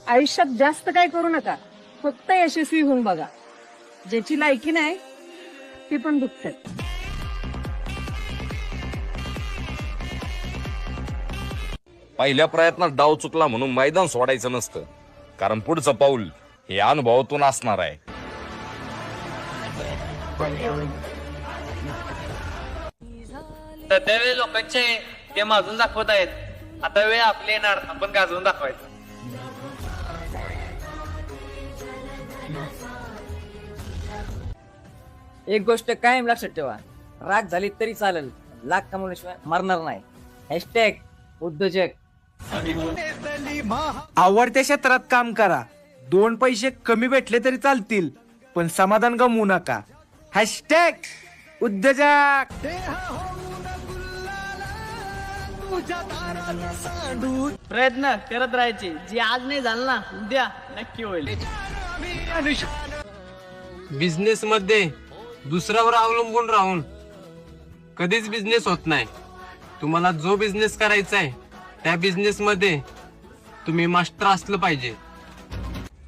आयुष्यात जास्त काय करू नका, फक्त यशस्वी होऊन बघा. ज्याची लायकी नाही ती पण दुखते. पहिल्या प्रयत्नात डाव चुकला म्हणून मैदान सोडायचं नसतं, कारण पुढचं पाऊल हे अनुभवातून असणार आहे. त्यावेळी लोकांचे ते माजून दाखवत आहेत. आता वेळ आपली येणार, आपण गाजवून दाखवायचं. एक गोष्ट कायम लक्षात ठेवा, राग झाली तरी चालेल, लाख कमवल्याशिवाय मरणार नाही. हॅशटॅग उद्योजक. आवडत्या क्षेत्रात काम करा, 2 पैसे कमी भेटले तरी चालतील, पण समाधान गमवू नका. हॅशटॅग उद्योजक. प्रयत्न करत राहायचे, जे आज नाही झालं ना उद्या नक्की होईल. बिझनेस मध्ये दुसऱ्यावर अवलंबून राहून कधीच बिझनेस होत नाही. तुम्हाला जो बिझनेस करायचा आहे त्या बिझनेस मध्ये तुम्ही मास्टर असलं पाहिजे.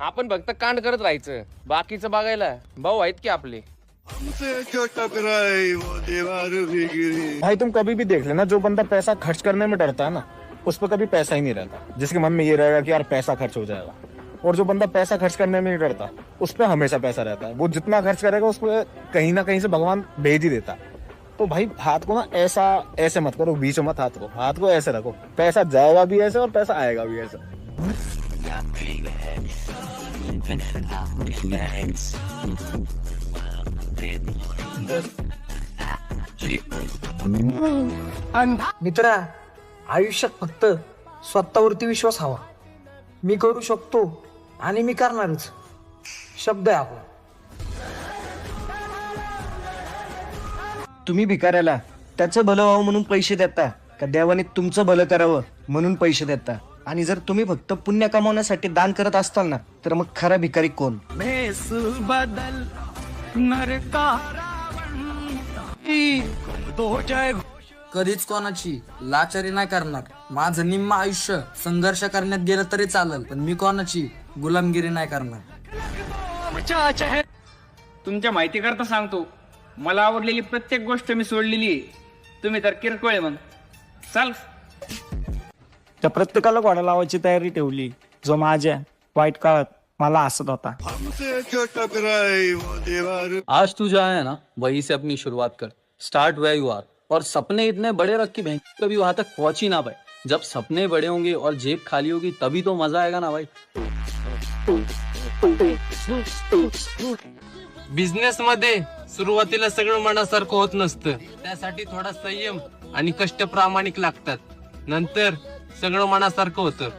आपण फक्त कांड करत राहायचं, बाकीचं बघायला भाऊ आहेत की आपले. भाई तुम कभी भी देख लेना, जो बंदा पैसा खर्च करने में डरता है ना, उस पर कभी पैसा ही नहीं रहता. जिसके मन में ये रहेगा कि यार पैसा खर्च हो जाएगा, और जो बंदा पैसा खर्च करने में नहीं डरता, उस पर हमेशा पैसा रहता है. वो जितना खर्च करेगा उस पर कहीं ना कहीं से भगवान भेज ही देता. तो भाई हाथ को ना ऐसा ऐसे मत करो, बीच में मत हाथ को ऐसे रखो. पैसा जाएगा भी ऐसे और पैसा आएगा भी ऐसे. मित्रा, आयुष्यात फक्त स्वतःवरती विश्वास हवा. मी करू शकतो आणि मी करणारच, शब्द आहे आपला. तुम्ही भिकाऱ्याला त्याचं भलं व्हावं म्हणून पैसे देता का देवाने तुमचं भलं करावं म्हणून पैसे देता? आणि जर तुम्ही फक्त पुण्य कमावण्यासाठी दान करत असताल ना, तर मग खरा भिकारी कोण? कधीच कोणाची लाचारी नाही करणार. माझं निम्म आयुष्य संघर्ष करण्यात गेलं तरी चालेल, पण मी कोणाची गुलामगिरी नाही करणार. तुमच्या माहिती करता सांगतो, मला आवडलेली प्रत्येक गोष्ट मी सोडलेली आहे. तुम्ही तर किरकोळ आहे. मग चाल. त्या प्रत्येकाला घोडा लावायची तयारी ठेवली, जो माझ्या वाईट काळात मला हसत होता. आज तू जहाँ है ना वहीं से अपनी शुरुआत कर. स्टार्ट वेयर यू आर, और सपने इतने बड़े रख के बैंक कभी वहां तक पहुंच ही ना पाए. जब सपने बड़े होंगे और जेब खाली होगी तभी तो मजा आएगा ना भाई. बिझनेस मध्ये सुरुवातीला सगळं मनासारखं होत नसतं. त्यासाठी थोडा संयम आणि कष्ट प्रामाणिक लागतात. नंतर सगळं मनासारखं होतं.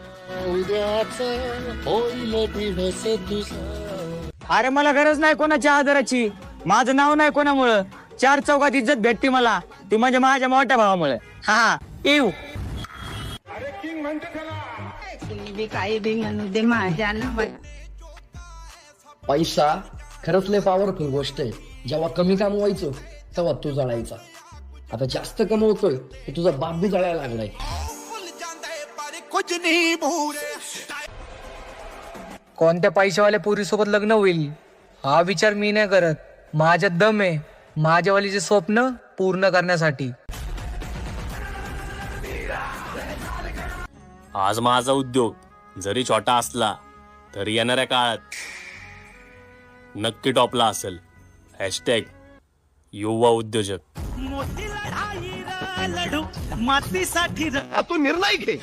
अरे मला गरज नाही कोणाच्या आदराची, माझं नाव नाही कोणामुळं. 4 चौकात इज्जत भेटते मला, ती म्हणजे माझ्या मोठ्या भावामुळे. हा येऊ. पैसा खरंच लय पॉवरफुल गोष्ट आहे. जेव्हा कमी कमवायचो तेव्हा तू जळायचा. आता जास्त कमवतोय तर तुझा बाप बी जळायला लागलाय. कोणत्या पैशावाल्या पोरीसोबत लग्न होईल हा विचार मी नाही करत. माझ्यात दम आहे माझ्यावालीचे स्वप्न पूर्ण करण्यासाठी. आज माझा उद्योग जरी छोटा असला तरी येणाऱ्या काळात नक्की टॉपला असेल. हॅशटॅग युवा उद्योजक. तू निर्णय घे.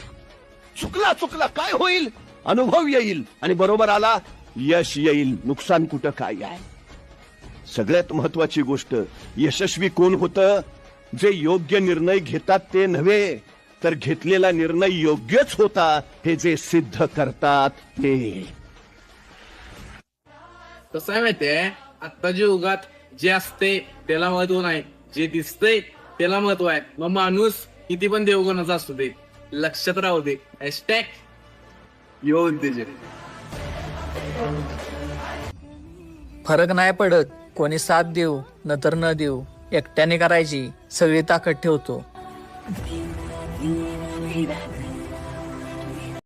चुकला काय होईल, अनुभव येईल आणि बरोबर आला यश येईल. नुकसान कुठं काय आहे. सगळ्यात महत्वाची गोष्ट, यशस्वी कोण होतं? जे योग्य निर्णय घेतात ते नव्हे, तर घेतलेला निर्णय योग्यच होता हे जे सिद्ध करतात ते. कसं आहे माहितीये, आत्ताच्या युगात जे असते त्याला महत्व नाही, जे दिसतंय त्याला महत्व आहे. मग माणूस किती पण देवगुणाचा असू दे, लक्षात राहू दे. हॅशटॅग युवा उद्योजक. फरक नाही पडत कोणी साथ देऊ नंतर न देऊ, एकट्याने करायची सगळी ताकद ठेवतो.